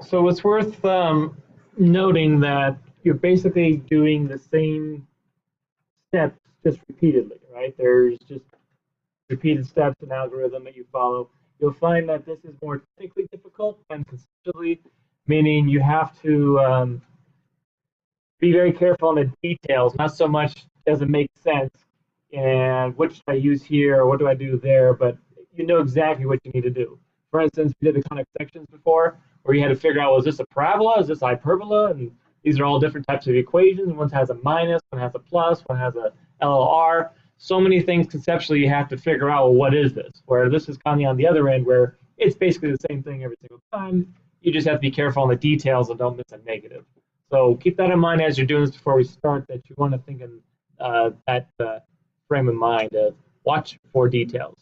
So it's worth noting that you're basically doing the same steps just repeatedly, right? There's just repeated steps in algorithm that you follow. You'll find that this is more technically difficult than conceptually, meaning you have to be very careful on the details, not so much does it make sense and what should I use here or what do I do there, but you know exactly what you need to do. For instance, we did the conic sections before where you had to figure out, well, is this a parabola, is this a hyperbola, and these are all different types of equations. One has a minus, one has a plus, one has a LLR. So many things conceptually you have to figure out, well, what is this? Where this is kind of on the other end where it's basically the same thing every single time. You just have to be careful on the details and don't miss a negative. So keep that in mind as you're doing this before we start, that you want to think in that frame of mind of watch for details.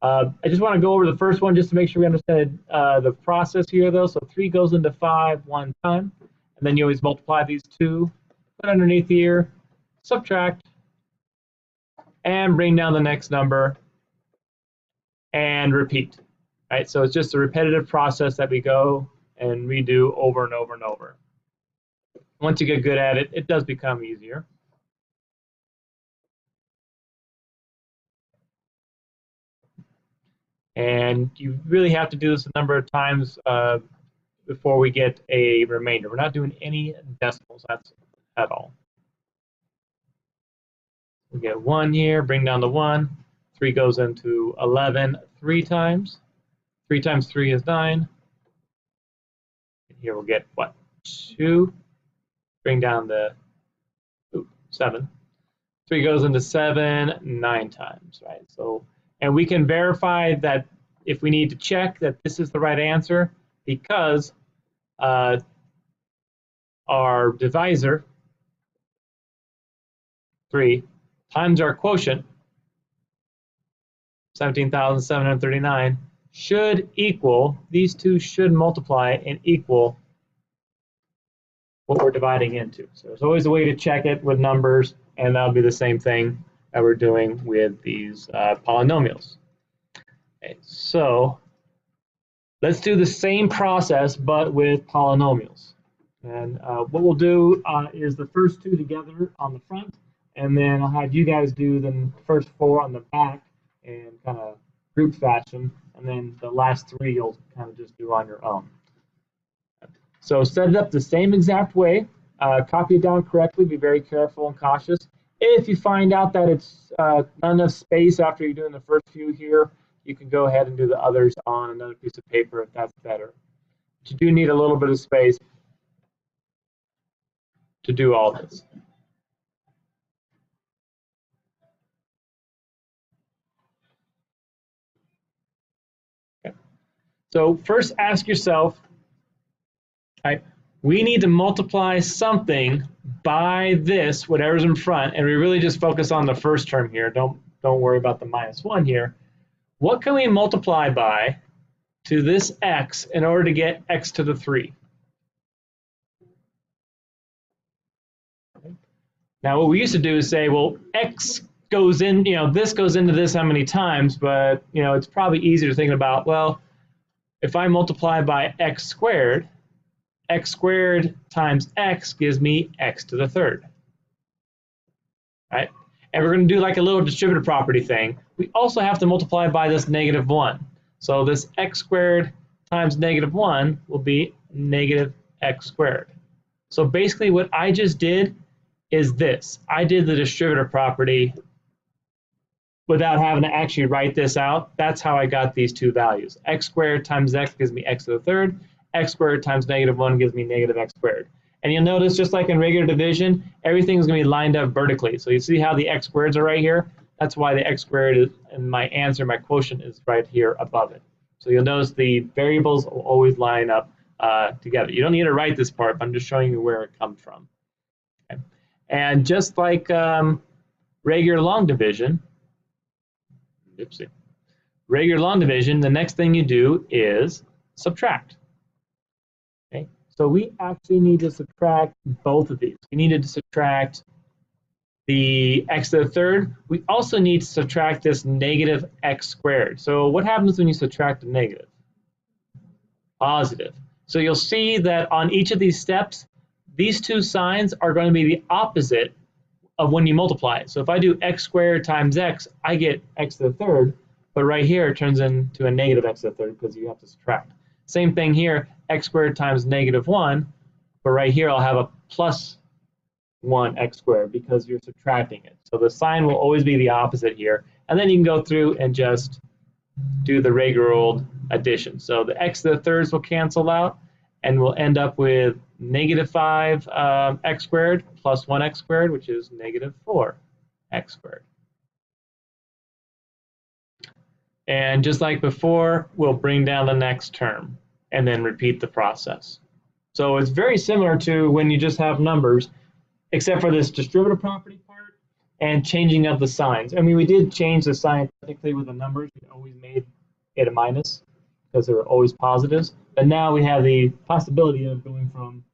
I just want to go over the first one just to make sure we understand the process here, though. So 3 goes into 5 one time, and then you always multiply these two, put underneath here, subtract, and bring down the next number, and repeat. Right? So it's just a repetitive process that we go and redo over and over and over. Once you get good at it, it does become easier. And you really have to do this a number of times before we get a remainder. We're not doing any decimals at all. We get 1 here, bring down the 1. 3 goes into 11 3 times. 3 times 3 is 9. And here we'll get what? 2. Bring down the 7. 3 goes into 7 9 times, right? So, and we can verify that if we need to check that this is the right answer because our divisor, 3, times our quotient, 17,739, should equal, these two should multiply and equal what we're dividing into. So there's always a way to check it with numbers, and that'll be the same thing that we're doing with these polynomials. Okay, so let's do the same process, but with polynomials. And what we'll do is the first 2 together on the front, and then I'll have you guys do the first 4 on the back in kind of group fashion, and then the last 3 you'll kind of just do on your own. So set it up the same exact way, copy it down correctly, be very careful and cautious. If you find out that it's not enough space after you're doing the first few here, you can go ahead and do the others on another piece of paper if that's better. But you do need a little bit of space to do all this. Okay. So first ask yourself, right, we need to multiply something by this, whatever's in front, and we really just focus on the first term here. Don't worry about the -1 here. What can we multiply by to this x in order to get x to the 3? Now what we used to do is say, well, x goes in, this goes into this how many times, but it's probably easier to think about, well, if I multiply by x squared times x gives me x to the 3rd, right? And we're going to do like a little distributive property thing. We also have to multiply by this -1. So this x squared times -1 will be -x squared. So basically what I just did is this. I did the distributive property without having to actually write this out. That's how I got these 2 values. X squared times x gives me x to the 3rd. X squared times -1 gives me -x squared. And you'll notice, just like in regular division, everything's going to be lined up vertically. So you see how the x squareds are right here? That's why the x squared is, and my answer, my quotient, is right here above it. So you'll notice the variables will always line up together. You don't need to write this part, but I'm just showing you where it comes from. Okay. And just like regular long division, the next thing you do is subtract. Okay. So we actually need to subtract both of these. We needed to subtract the x to the 3rd. We also need to subtract this -x squared. So what happens when you subtract a negative? Positive. So you'll see that on each of these steps, these two signs are going to be the opposite of when you multiply it. So if I do x squared times x, I get x to the third, but right here it turns into a negative x to the third because you have to subtract. Same thing here, x squared times negative 1, but right here I'll have a plus 1x squared because you're subtracting it. So the sign will always be the opposite here. And then you can go through and just do the regular old addition. So the x to the thirds will cancel out, and we'll end up with negative 5 x squared plus 1x squared, which is negative 4x squared. And just like before, we'll bring down the next term and then repeat the process. So it's very similar to when you just have numbers, except for this distributive property part and changing of the signs. I mean, we did change the sign technically with the numbers. We always made it a minus because they were always positives. But now we have the possibility of going from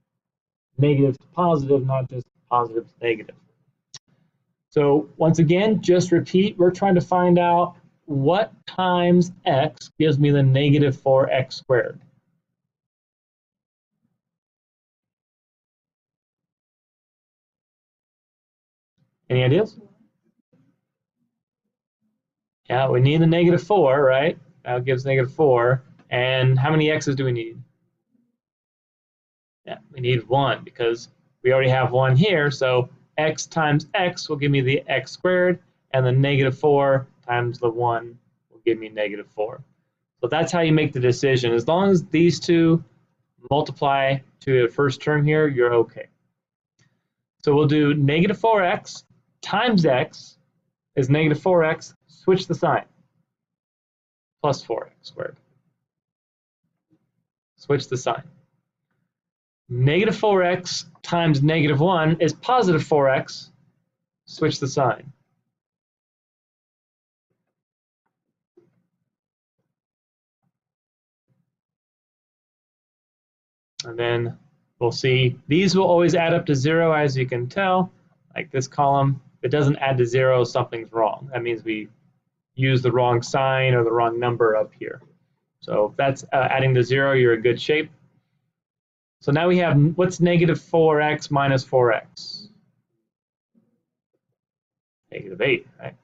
negative to positive, not just positive to negative. So once again, just repeat. We're trying to find out what times x gives me the negative 4x squared. Any ideas? Yeah, we need the negative 4, right? That gives negative 4. And how many x's do we need? Yeah, we need 1 because we already have 1 here. So x times x will give me the x squared, and the negative 4 times the 1 will give me negative 4. So that's how you make the decision. As long as these two multiply to the first term here, you're okay. So we'll do negative 4x times x is negative 4x, switch the sign, plus 4x squared. Switch the sign. Negative 4x times negative 1 is positive 4x, switch the sign. And then we'll see these will always add up to 0, as you can tell. Like this column, if it doesn't add to 0, something's wrong. That means we use the wrong sign or the wrong number up here. So if that's adding to 0, you're in good shape. So now we have, what's negative 4x minus 4x? Negative 8, right?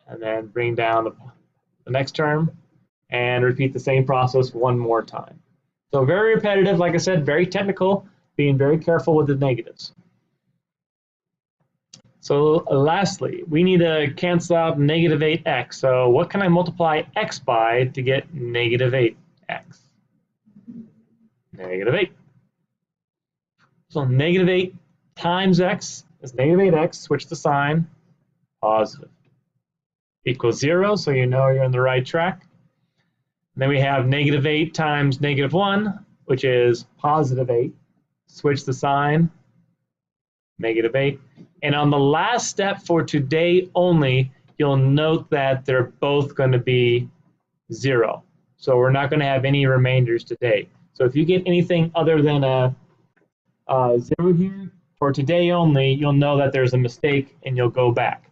And then bring down the next term and repeat the same process one more time. So very repetitive, like I said, very technical, being very careful with the negatives. So lastly, we need to cancel out negative 8x. So what can I multiply x by to get negative 8x? Negative 8. So negative 8 times x is negative 8x, switch the sign, positive. Equals 0, so you know you're on the right track. And then we have negative 8 times negative 1, which is positive 8. Switch the sign, negative 8. And on the last step for today only, you'll note that they're both going to be 0. So we're not going to have any remainders today. So if you get anything other than a 0 here, for today only, you'll know that there's a mistake and you'll go back.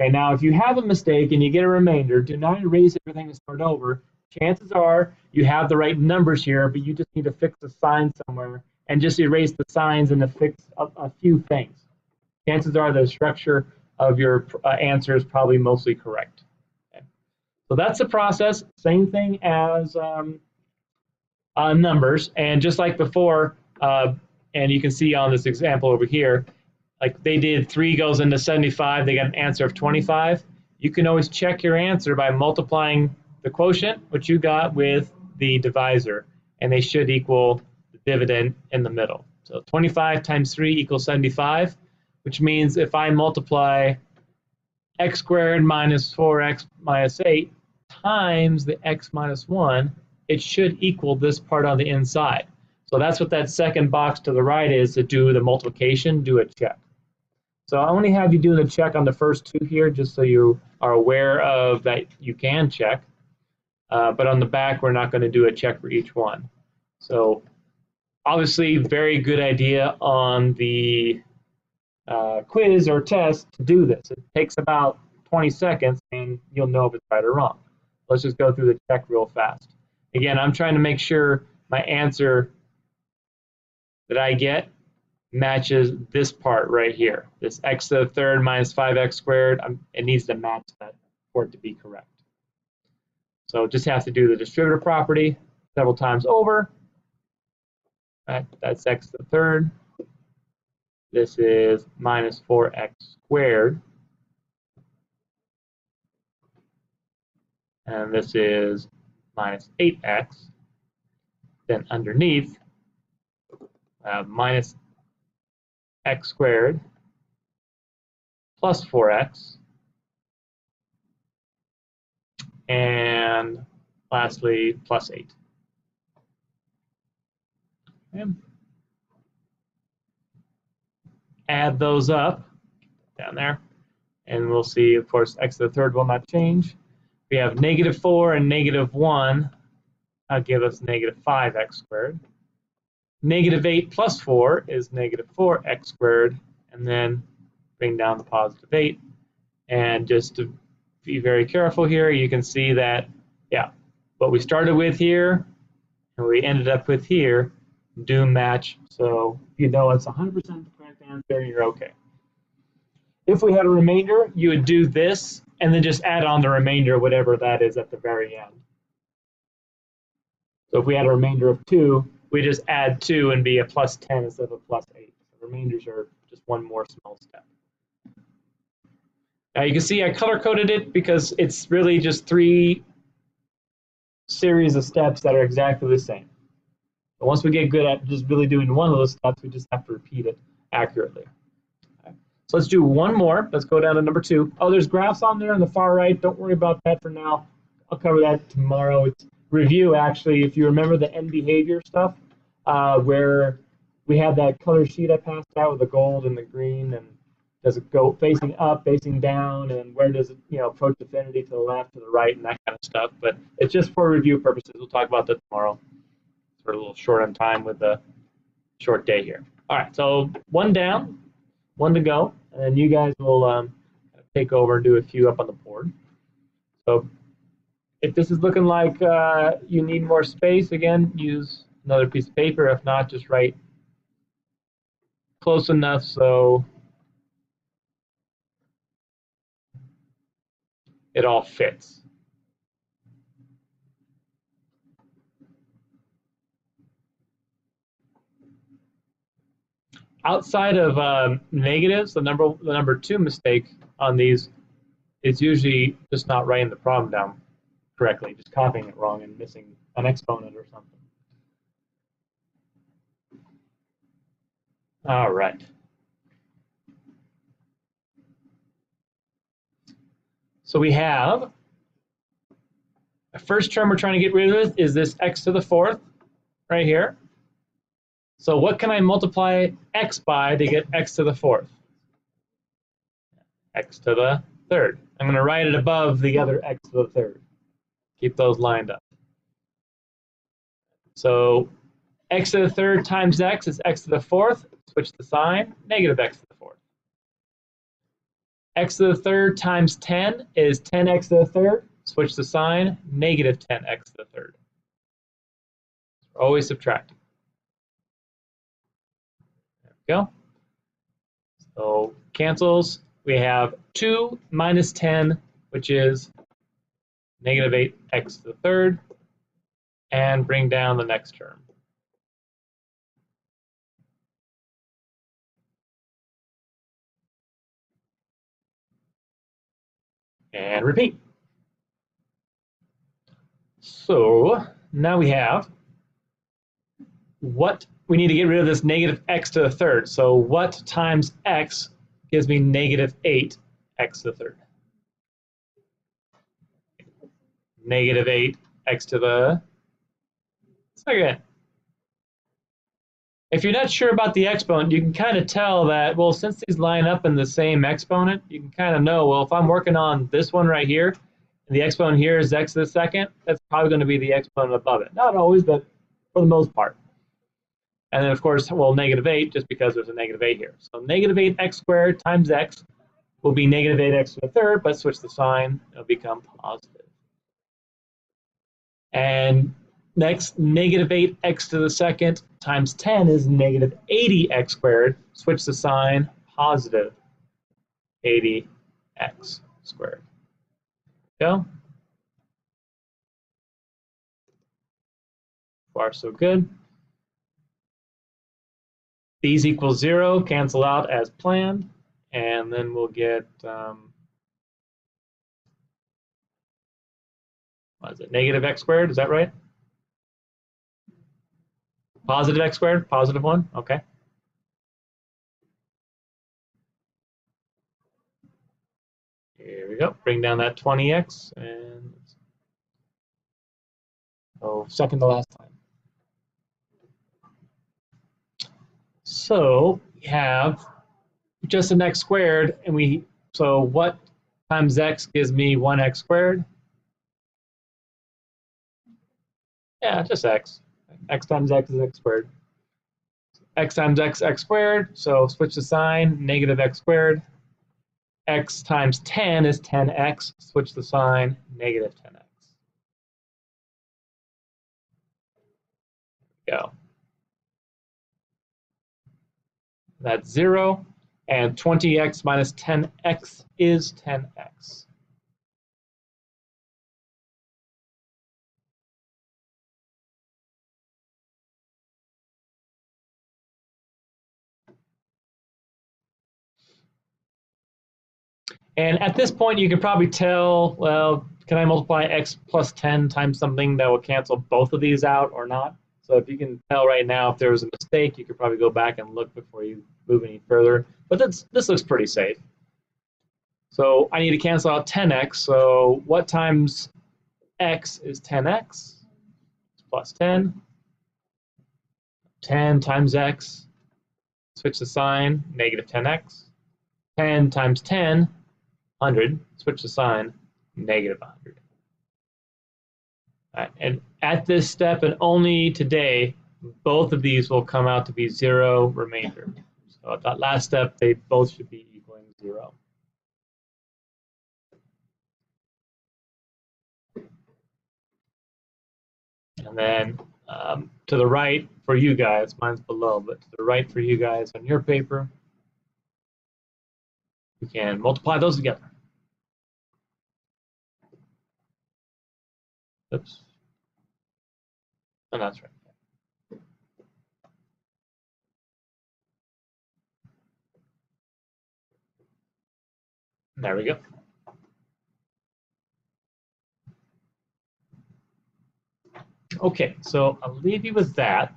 Okay, now if you have a mistake and you get a remainder, do not erase everything and start over. Chances are you have the right numbers here, but you just need to fix the sign somewhere and just erase the signs and to fix a few things. Chances are the structure of your answer is probably mostly correct. Okay. So that's the process. Same thing as numbers. And just like before, and you can see on this example over here, like they did 3 goes into 75, they got an answer of 25. You can always check your answer by multiplying the quotient, which you got, with the divisor, and they should equal the dividend in the middle. So 25 times 3 equals 75, which means if I multiply x squared minus 4x minus 8 times the x minus 1, it should equal this part on the inside. So that's what that second box to the right is, to do the multiplication, do a check. So I only have you do the check on the first 2 here, just so you are aware of that you can check. But on the back, we're not going to do a check for each one. So obviously, very good idea on the quiz or test to do this. It takes about 20 seconds, and you'll know if it's right or wrong. Let's just go through the check real fast. Again, I'm trying to make sure my answer that I get matches this part right here. This x to the third minus 5x squared, it needs to match that for it to be correct. So just have to do the distributive property several times over. That's x to the third. This is minus 4x squared. And this is minus 8x. Then underneath, minus x squared plus 4x. And lastly, plus 8. Okay. Add those up down there, and we'll see, of course, x to the third will not change. We have negative 4 and negative 1. That'll give us negative 5x squared. Negative 8 plus 4 is negative 4x squared, and then bring down the positive 8. And just to be very careful here, you can see that, yeah, what we started with here and we ended up with here do match. So you know it's 100% the correct answer, and you're okay. If we had a remainder, you would do this and then just add on the remainder, whatever that is at the very end. So if we had a remainder of 2, we just add 2 and be a plus 10 instead of a plus 8. So remainders are just one more small step. Now you can see I color-coded it because it's really just 3 series of steps that are exactly the same. But once we get good at just really doing one of those steps, we just have to repeat it accurately. Okay. So let's do one more. Let's go down to number 2. Oh, there's graphs on there on the far right. Don't worry about that for now. I'll cover that tomorrow. It's review, actually, if you remember the end behavior stuff, where we had that color sheet I passed out with the gold and the green, and does it go facing up, facing down, and where does it, approach affinity to the left, to the right, and that kind of stuff. But it's just for review purposes. We'll talk about that tomorrow. We're a little short on time with the short day here. All right, so 1 down, 1 to go, and then you guys will take over and do a few up on the board. So if this is looking like you need more space, again, use another piece of paper. If not, just write close enough so it all fits. Outside of negatives, the number 2 mistake on these is usually just not writing the problem down correctly, just copying it wrong and missing an exponent or something. All right. So we have the first term we're trying to get rid of is this x to the 4th right here. So what can I multiply x by to get x to the 4th? X to the 3rd. I'm going to write it above the other x to the 3rd. Keep those lined up. So x to the 3rd times x is x to the 4th. Switch the sign, negative x to the 4th. X to the 3rd times 10 is 10x to the 3rd. Switch the sign, negative 10x to the 3rd. We're always subtracting. There we go. So cancels. We have 2 minus 10, which is negative 8x to the 3rd. And bring down the next term. And repeat. So now we have what we need to get rid of this negative x to the 3rd. So what times x gives me negative 8x to the 3rd? Negative 8x to the 2nd. If you're not sure about the exponent, you can kind of tell that, well, since these line up in the same exponent, you can kind of know, well, if I'm working on this one right here, and the exponent here is x to the 2nd, that's probably going to be the exponent above it. Not always, but for the most part. And then, of course, well, negative 8, just because there's a negative 8 here. So negative 8x squared times x will be negative 8x to the 3rd, but switch the sign, it'll become positive. And Next, negative 8x to the second times 10 is negative 80x squared. Switch the sign, positive 80x squared. Go. Far so good. These equal 0, cancel out as planned, and then we'll get, what is it, negative x squared, is that right? Positive x squared, positive 1, okay. Here we go, bring down that 20x, and second to last time. So we have just an x squared, and so what times x gives me 1x squared? Yeah, just x. X times x is x squared. X times x, x squared. So switch the sign, negative x squared. X times 10 is 10x. Switch the sign, negative 10x. Go. That's 0. And 20x minus 10x is 10x. And at this point, you can probably tell, well, can I multiply x plus 10 times something that will cancel both of these out or not? So if you can tell right now if there was a mistake, you could probably go back and look before you move any further. But this looks pretty safe. So I need to cancel out 10x. So what times x is 10x? Plus 10. 10 times x. Switch the sign, negative 10x. 10 times 10, 100. Switch the sign, negative 100. Right, and at this step, and only today, both of these will come out to be 0 remainder. So at that last step, they both should be equaling 0. And then to the right for you guys, mine's below, but to the right for you guys on your paper, we can multiply those together. Oops. Oh, that's right. There we go. Okay, so I'll leave you with that.